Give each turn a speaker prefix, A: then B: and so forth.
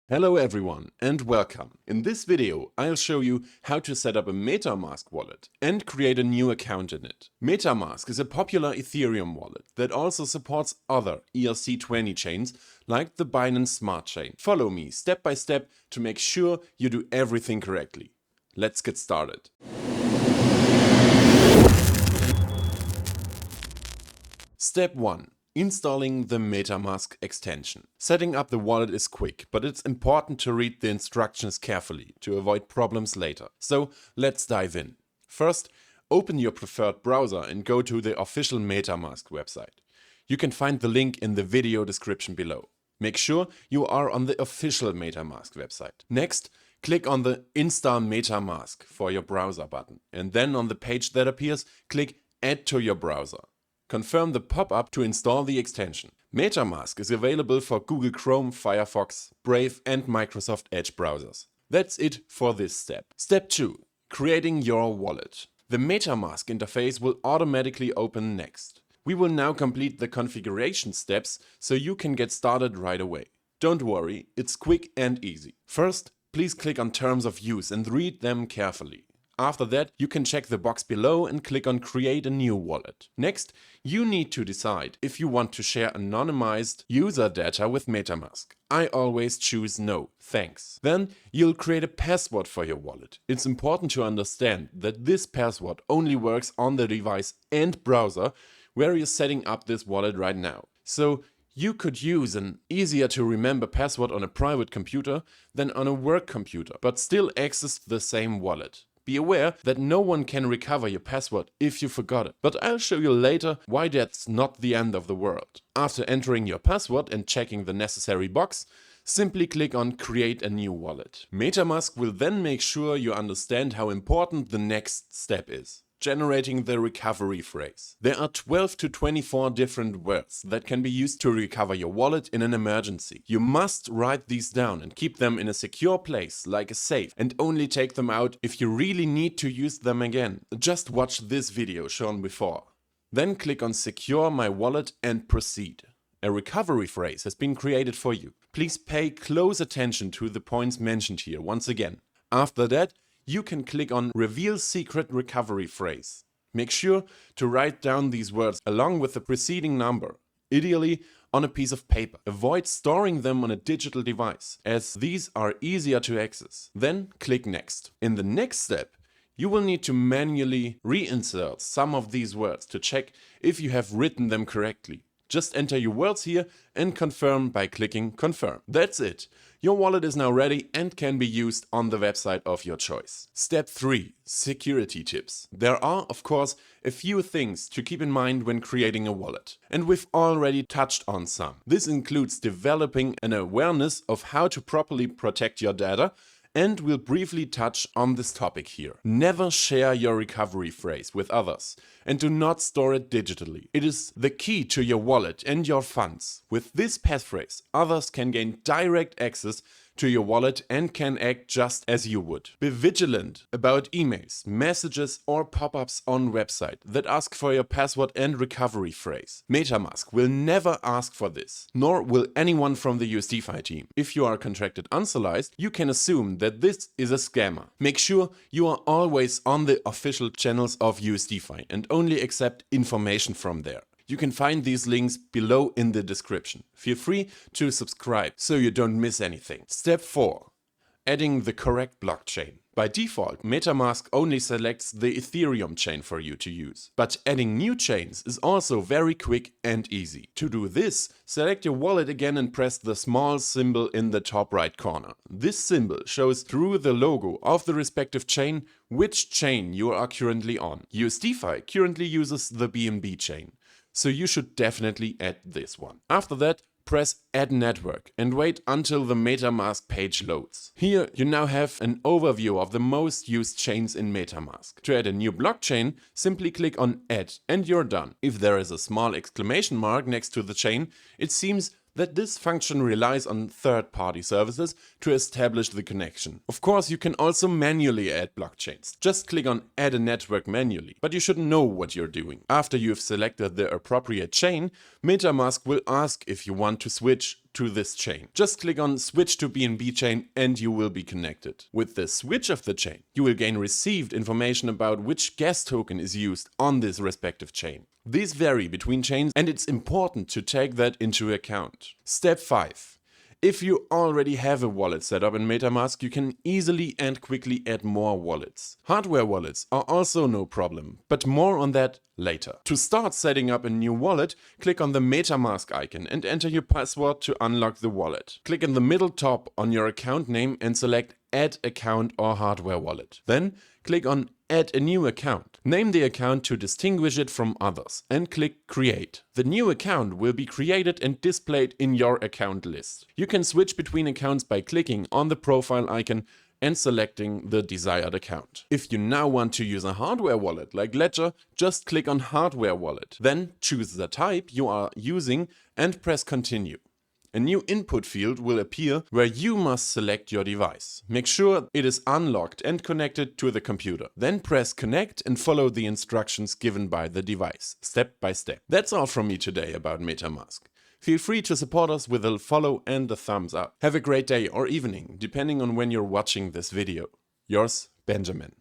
A: Hello everyone and welcome. In this video I'll show you how to set up a MetaMask wallet and create a new account in it. MetaMask is a popular Ethereum wallet that also supports other ERC20 chains like the Binance Smart Chain. Follow me step by step to make sure you do everything correctly. Let's get started. Step 1. Installing the MetaMask extension. Setting up the wallet is quick, but it's important to read the instructions carefully to avoid problems later. So let's dive in. First, open your preferred browser and go to the official MetaMask website. You can find the link in the video description below. Make sure you are on the official MetaMask website. Next, click on the Install MetaMask for your browser button, and then on the page that appears, click Add to your browser. Confirm the pop-up to install the extension. MetaMask is available for Google Chrome, Firefox, Brave and Microsoft Edge browsers. That's it for this step. Step 2. Creating your wallet. The MetaMask interface will automatically open next. We will now complete the configuration steps so you can get started right away. Don't worry, it's quick and easy. First, please click on Terms of Use and read them carefully. After that, you can check the box below and click on Create a new wallet. Next, you need to decide if you want to share anonymized user data with MetaMask. I always choose no, thanks. Then you'll create a password for your wallet. It's important to understand that this password only works on the device and browser where you're setting up this wallet right now. So you could use an easier to remember password on a private computer than on a work computer, but still access the same wallet. Be aware that no one can recover your password if you forgot it, but I'll show you later why that's not the end of the world. After entering your password and checking the necessary box, simply click on Create a new wallet. MetaMask will then make sure you understand how important the next step is. Generating the recovery phrase. There are 12 to 24 different words that can be used to recover your wallet in an emergency. You must write these down and keep them in a secure place like a safe, and only take them out if you really need to use them again. Just watch this video shown before. Then click on Secure my wallet and proceed. A recovery phrase has been created for you. Please pay close attention to the points mentioned here once again. After that, you can click on Reveal Secret Recovery Phrase. Make sure to write down these words along with the preceding number, ideally on a piece of paper. Avoid storing them on a digital device, as these are easier to access. Then click Next. In the next step, you will need to manually reinsert some of these words to check if you have written them correctly. Just enter your words here and confirm by clicking Confirm. That's it. Your wallet is now ready and can be used on the website of your choice. Step 3. Security tips. There are, of course, a few things to keep in mind when creating a wallet, and we've already touched on some. This includes developing an awareness of how to properly protect your data, and we'll briefly touch on this topic here. Never share your recovery phrase with others, and do not store it digitally. It is the key to your wallet and your funds. With this passphrase, others can gain direct access to your wallet and can act just as you would. Be vigilant about emails, messages or pop-ups on website that ask for your password and recovery phrase. MetaMask will never ask for this, nor will anyone from the USDFI team. If you are contracted unsolicited, you can assume that this is a scammer. Make sure you are always on the official channels of USDFI and only accept information from there. You can find these links below in the description. Feel free to subscribe so you don't miss anything. Step 4. Adding the correct blockchain. By default, MetaMask only selects the Ethereum chain for you to use. But adding new chains is also very quick and easy. To do this, select your wallet again and press the small symbol in the top right corner. This symbol shows through the logo of the respective chain which chain you are currently on. USDFI currently uses the BNB chain, so you should definitely add this one. After that, press Add Network and wait until the MetaMask page loads. Here you now have an overview of the most used chains in MetaMask. To add a new blockchain, simply click on Add and you're done. If there is a small exclamation mark next to the chain, it seems that this function relies on third-party services to establish the connection. Of course, you can also manually add blockchains. Just click on Add a Network manually, but you should know what you're doing. After you've selected the appropriate chain, MetaMask will ask if you want to switch to this chain. Just click on switch to BNB chain and you will be connected. With the switch of the chain, you will gain received information about which gas token is used on this respective chain. These vary between chains and it's important to take that into account. Step 5. If you already have a wallet set up in MetaMask, you can easily and quickly add more wallets. Hardware wallets are also no problem, but more on that later. To start setting up a new wallet, click on the MetaMask icon and enter your password to unlock the wallet. Click in the middle top on your account name and select Add Account or Hardware Wallet. Then click on Add a new account. Name the account to distinguish it from others and click Create. The new account will be created and displayed in your account list. You can switch between accounts by clicking on the profile icon and selecting the desired account. If you now want to use a hardware wallet like Ledger, just click on Hardware Wallet. Then choose the type you are using and press Continue. A new input field will appear where you must select your device. Make sure it is unlocked and connected to the computer. Then press Connect and follow the instructions given by the device, step by step. That's all from me today about MetaMask. Feel free to support us with a follow and a thumbs up. Have a great day or evening, depending on when you're watching this video. Yours, Benjamin.